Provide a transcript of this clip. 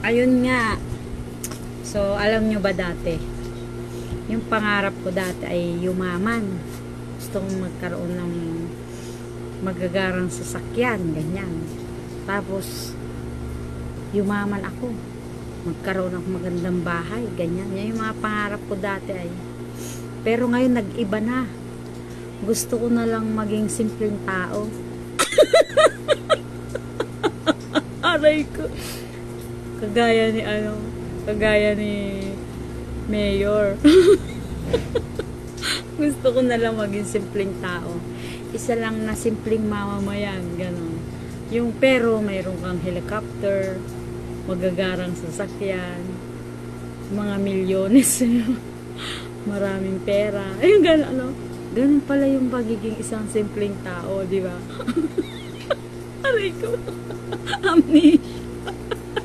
Ayun nga. So, alam nyo ba dati? Yung pangarap ko dati ay yumaman. Gusto kong magkaroon ng magagarang sasakyan, ganyan. Tapos, yumaman ako. Magkaroon ako magandang bahay, ganyan. Yan yung mga pangarap ko dati ay. Pero ngayon, nag-iba na. Gusto ko na lang maging simpleng tao. Aray ko. Kagaya ni Mayor. Gusto ko na lang maging simpleng tao. Isa lang na simpleng mamamayan, ganon. Yung pero mayroon kang helicopter, magagarang sasakyan, mga milyones, maraming pera. Ayun, ganon, ano? Ganon pala yung pagiging isang simpleng tao, di ba? Aray ko. Amnesia.